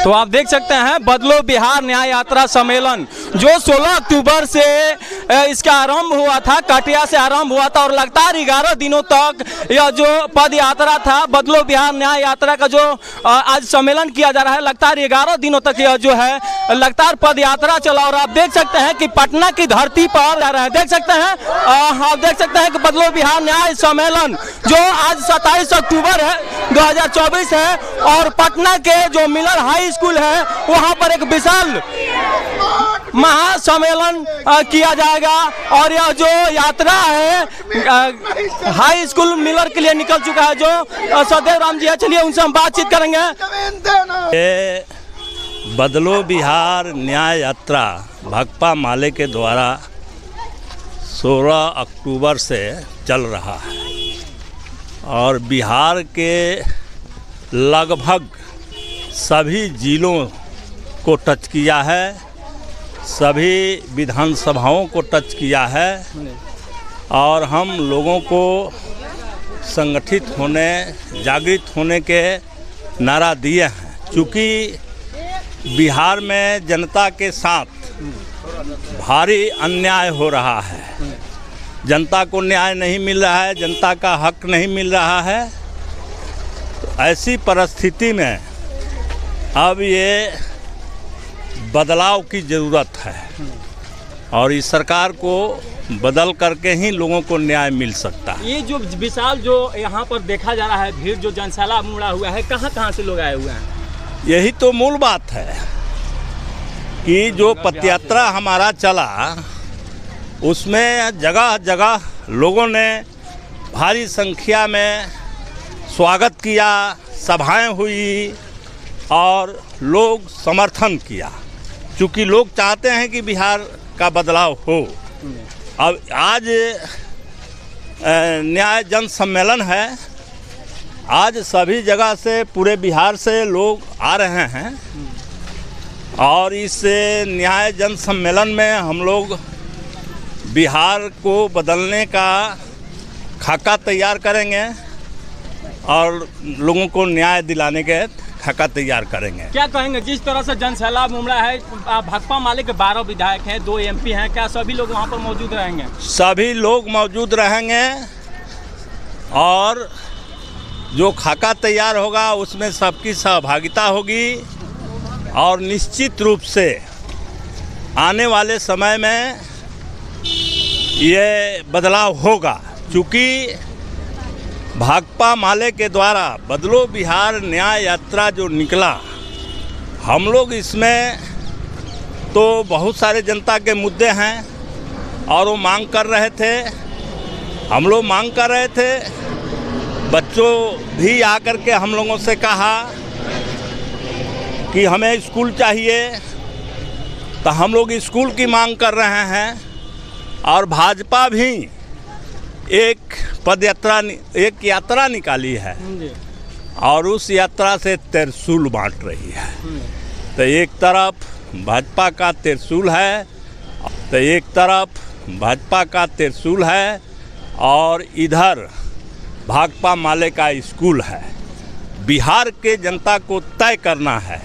तो आप देख सकते हैं बदलो बिहार न्याय यात्रा सम्मेलन जो 16 अक्टूबर से इसका आरंभ हुआ था, कटिया से आरंभ हुआ था और लगातार 11 दिनों तक यह जो पद यात्रा था बदलो बिहार न्याय यात्रा का जो आज सम्मेलन किया जा रहा है, लगातार 11 दिनों तक यह जो है लगातार पद यात्रा चला। और आप देख सकते हैं कि पटना की धरती पर जा रहा है, देख सकते हैं आप देख सकते हैं कि बदलो बिहार न्याय सम्मेलन जो आज 27 अक्टूबर है 2024 है और पटना के जो मिलर हाई स्कूल है वहां पर एक विशाल महासम्मेलन किया जाएगा। और यह जो यात्रा है हाई स्कूल मिलर के लिए निकल चुका है जो सदैव राम जी है, चलिए उनसे हम बातचीत करेंगे। ये बदलो बिहार न्याय यात्रा भाकपा माले के द्वारा 16 अक्टूबर से चल रहा है और बिहार के लगभग सभी जिलों को टच किया है, सभी विधानसभाओं को टच किया है और हम लोगों को संगठित होने, जागृत होने के नारा दिए हैं। चूँकि बिहार में जनता के साथ भारी अन्याय हो रहा है, जनता को न्याय नहीं मिल रहा है, जनता का हक नहीं मिल रहा है। तो ऐसी परिस्थिति में अब ये बदलाव की ज़रूरत है और इस सरकार को बदल करके ही लोगों को न्याय मिल सकता है। ये जो विशाल जो यहाँ पर देखा जा रहा है भीड़, जो जनसैलाब मुड़ा हुआ है, कहाँ से लोग आए हुए हैं? यही तो मूल बात है कि जो पदयात्रा हमारा चला उसमें जगह जगह लोगों ने भारी संख्या में स्वागत किया, सभाएं हुई और लोग समर्थन किया। चूँकि लोग चाहते हैं कि बिहार का बदलाव हो। अब आज न्याय जन सम्मेलन है, आज सभी जगह से पूरे बिहार से लोग आ रहे हैं और इस न्याय जन सम्मेलन में हम लोग बिहार को बदलने का खाका तैयार करेंगे और लोगों को न्याय दिलाने के खाका तैयार करेंगे। क्या कहेंगे जिस तरह से जनसैलाब उमड़ा है, भाकपा माले के 12 विधायक हैं, 2 MP हैं, क्या सभी लोग वहां पर मौजूद रहेंगे? सभी लोग मौजूद रहेंगे और जो खाका तैयार होगा उसमें सबकी सहभागिता होगी और निश्चित रूप से आने वाले समय में ये बदलाव होगा। चूँकि भाकपा माले के द्वारा बदलो बिहार न्याय यात्रा जो निकला, हम लोग इसमें तो बहुत सारे जनता के मुद्दे हैं और वो मांग कर रहे थे, हम लोग मांग कर रहे थे। बच्चों भी आकर के हम लोगों से कहा कि हमें स्कूल चाहिए, तो हम लोग स्कूल की मांग कर रहे हैं और भाजपा भी एक यात्रा निकाली है और उस यात्रा से त्रिशूल बांट रही है। तो एक तरफ भाजपा का त्रिशूल है, तो एक तरफ भाजपा का त्रिशूल है और इधर भाकपा माले का स्कूल है। बिहार के जनता को तय करना है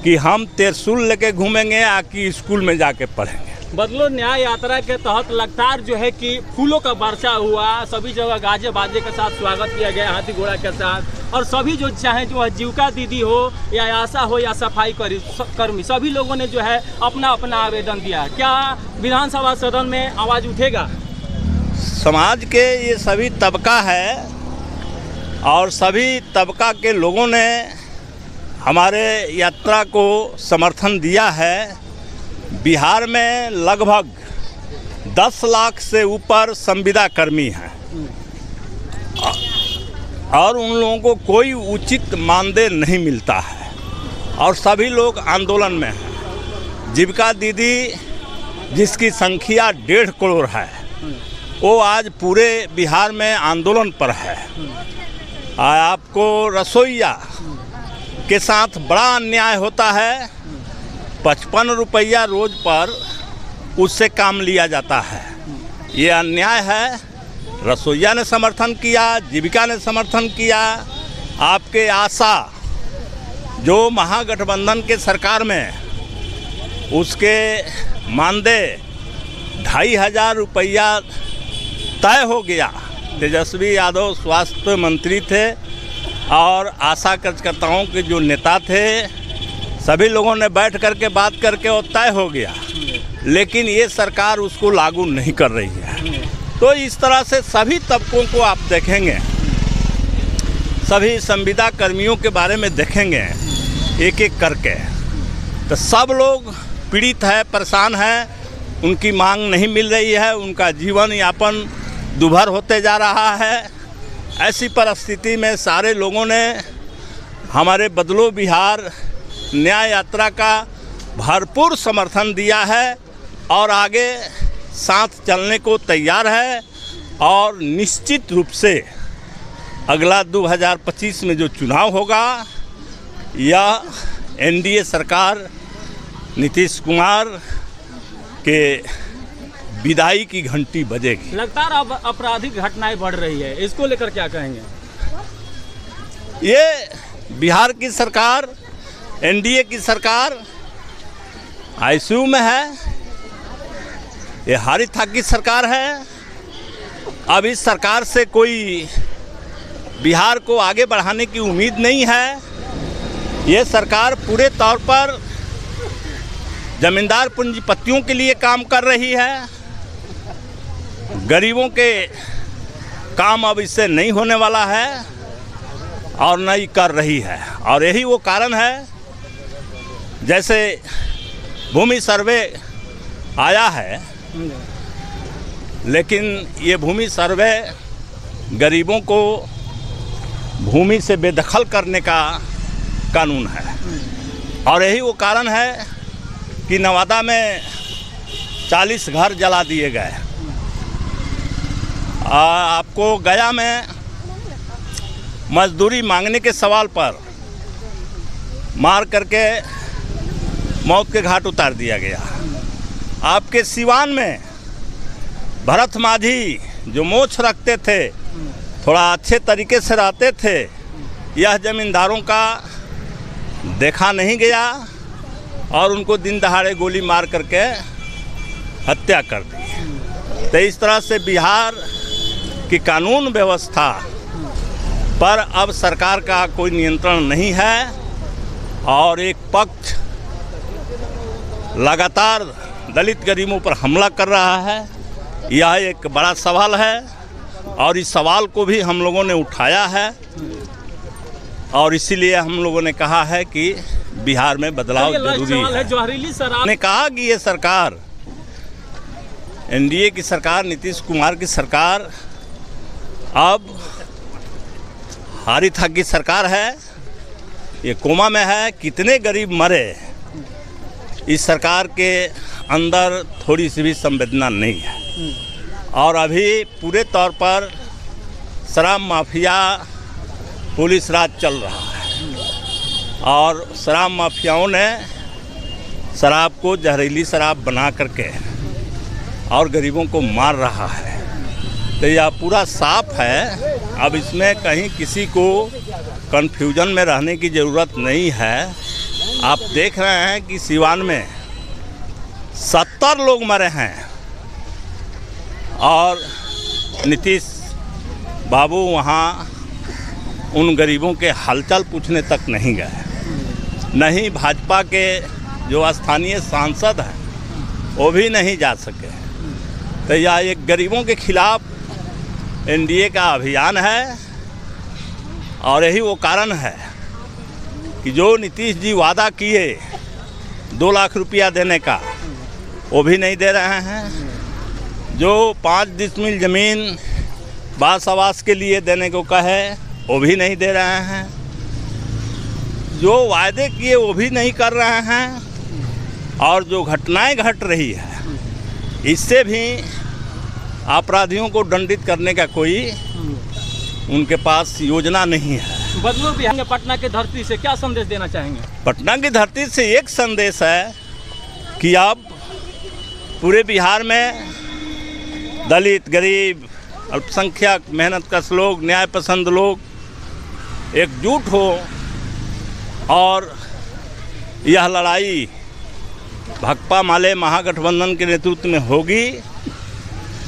कि हम त्रिशूल लेके घूमेंगे या कि स्कूल में जाके पढ़ेंगे। बदलो न्याय यात्रा के तहत लगातार जो है कि फूलों का वर्षा हुआ, सभी जगह गाजे बाजे के साथ स्वागत किया गया, हाथी घोड़ा के साथ, और सभी जो चाहे जो जीविका दीदी हो या आशा हो या सफाई कर्मी, सभी लोगों ने जो है अपना अपना आवेदन दिया। क्या विधानसभा सदन में आवाज़ उठेगा? समाज के ये सभी तबका है और सभी तबका के लोगों ने हमारे यात्रा को समर्थन दिया है। बिहार में लगभग 10 लाख से ऊपर संविदा कर्मी हैं और उन लोगों को कोई उचित मानदेय नहीं मिलता है और सभी लोग आंदोलन में हैं। जीविका दीदी जिसकी संख्या 1.5 करोड़ है, वो आज पूरे बिहार में आंदोलन पर है। आपको रसोइया के साथ बड़ा अन्याय होता है, 55 रुपया रोज पर उससे काम लिया जाता है। ये अन्याय है। रसोइया ने समर्थन किया, जीविका ने समर्थन किया, आपके आशा जो महागठबंधन के सरकार में उसके मानदेय 2500 रुपया तय हो गया। तेजस्वी यादव स्वास्थ्य मंत्री थे और आशा कार्यकर्ताओं के जो नेता थे, सभी लोगों ने बैठ करके बात करके वो तय हो गया, लेकिन ये सरकार उसको लागू नहीं कर रही है। तो इस तरह से सभी तबकों को आप देखेंगे, सभी संविदा कर्मियों के बारे में देखेंगे एक एक करके, तो सब लोग पीड़ित है, परेशान है, उनकी मांग नहीं मिल रही है, उनका जीवन यापन दुभर होते जा रहा है। ऐसी परिस्थिति में सारे लोगों ने हमारे बदलो बिहार न्याय यात्रा का भरपूर समर्थन दिया है और आगे साथ चलने को तैयार है। और निश्चित रूप से अगला 2025 में जो चुनाव होगा, यह एनडीए सरकार नीतीश कुमार के विदाई की घंटी बजेगी। लगातार अब आपराधिक घटनाएं बढ़ रही है, इसको लेकर क्या कहेंगे? ये बिहार की सरकार, एनडीए की सरकार आईसीयू में है, ये हारी थाकी सरकार है। अब इस सरकार से कोई बिहार को आगे बढ़ाने की उम्मीद नहीं है। ये सरकार पूरे तौर पर जमींदार पूंजीपतियों के लिए काम कर रही है। गरीबों के काम अब इससे नहीं होने वाला है और नहीं कर रही है। और यही वो कारण है, जैसे भूमि सर्वे आया है, लेकिन ये भूमि सर्वे गरीबों को भूमि से बेदखल करने का कानून है। और यही वो कारण है कि नवादा में 40 घर जला दिए गए। आपको गया में मजदूरी मांगने के सवाल पर मार करके मौत के घाट उतार दिया गया। आपके सिवान में भरत माझी जो मोछ रखते थे, थोड़ा अच्छे तरीके से रहते थे, यह जमींदारों का देखा नहीं गया और उनको दिन दहाड़े गोली मार करके हत्या कर दी। तो इस तरह से बिहार की कानून व्यवस्था पर अब सरकार का कोई नियंत्रण नहीं है और एक पक्ष लगातार दलित गरीबों पर हमला कर रहा है। यह एक बड़ा सवाल है और इस सवाल को भी हम लोगों ने उठाया है और इसीलिए हम लोगों ने कहा है कि बिहार में बदलाव जरूरी है। जहरीली शराब ने कहा कि ये सरकार, एनडीए की सरकार, नीतीश कुमार की सरकार अब हारी थाकी सरकार है, ये कोमा में है। कितने गरीब मरे, इस सरकार के अंदर थोड़ी सी भी संवेदना नहीं है। और अभी पूरे तौर पर शराब माफिया पुलिस राज चल रहा है और शराब माफियाओं ने शराब को जहरीली शराब बना करके और गरीबों को मार रहा है। तो यह पूरा साफ है। अब इसमें कहीं किसी को कन्फ्यूजन में रहने की ज़रूरत नहीं है। आप देख रहे हैं कि सिवान में 70 लोग मरे हैं और नीतीश बाबू वहाँ उन गरीबों के हालचाल पूछने तक नहीं गए। नहीं भाजपा के जो स्थानीय सांसद हैं वो भी नहीं जा सके। तो यह एक गरीबों के खिलाफ एनडीए का अभियान है और यही वो कारण है कि जो नीतीश जी वादा किए 2 लाख रुपया देने का, वो भी नहीं दे रहे हैं। जो 5 डिसमिल ज़मीन बास आवास के लिए देने को कहे, वो भी नहीं दे रहे हैं। जो वायदे किए वो भी नहीं कर रहे हैं। और जो घटनाएं घट रही है, इससे भी अपराधियों को दंडित करने का कोई उनके पास योजना नहीं है। बदलो बिहार पटना की धरती से क्या संदेश देना चाहेंगे? पटना की धरती से एक संदेश है कि अब पूरे बिहार में दलित, गरीब, अल्पसंख्यक, मेहनतकश लोग, न्याय पसंद लोग एकजुट हो और यह लड़ाई भाकपा माले महागठबंधन के नेतृत्व में होगी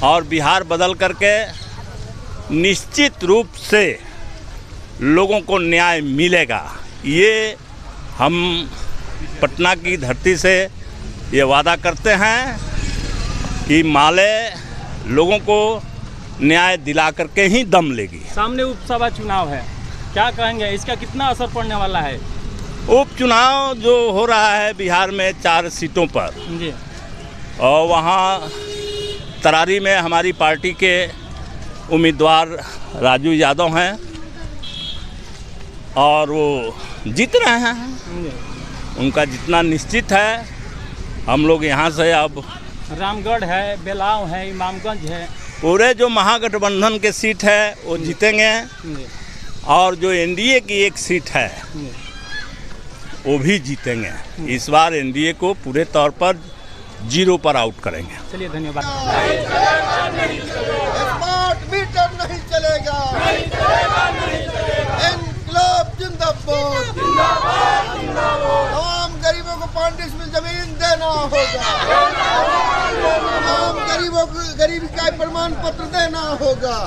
और बिहार बदल करके निश्चित रूप से लोगों को न्याय मिलेगा। ये हम पटना की धरती से ये वादा करते हैं कि माले लोगों को न्याय दिला करके ही दम लेगी। सामने उपसभा चुनाव है, क्या कहेंगे, इसका कितना असर पड़ने वाला है? उपचुनाव जो हो रहा है बिहार में 4 सीटों पर जी, और वहाँ तरारी में हमारी पार्टी के उम्मीदवार राजू यादव हैं और वो जीत रहे हैं। उनका जितना निश्चित है। हम लोग यहाँ से अब रामगढ़ है, बेलाव है, इमामगंज है, पूरे जो महागठबंधन के सीट है वो जीतेंगे और जो एनडीए की एक सीट है वो भी जीतेंगे। इस बार एनडीए को पूरे तौर पर 0 पर आउट करेंगे। चलिए धन्यवाद। स्मार्ट मीटर नहीं चलेगा, इनकलाब जिंदाबाद, तमाम गरीबों को 5 डिसमिल जमीन देना होगा, तमाम गरीबों को गरीबी का प्रमाण पत्र देना होगा।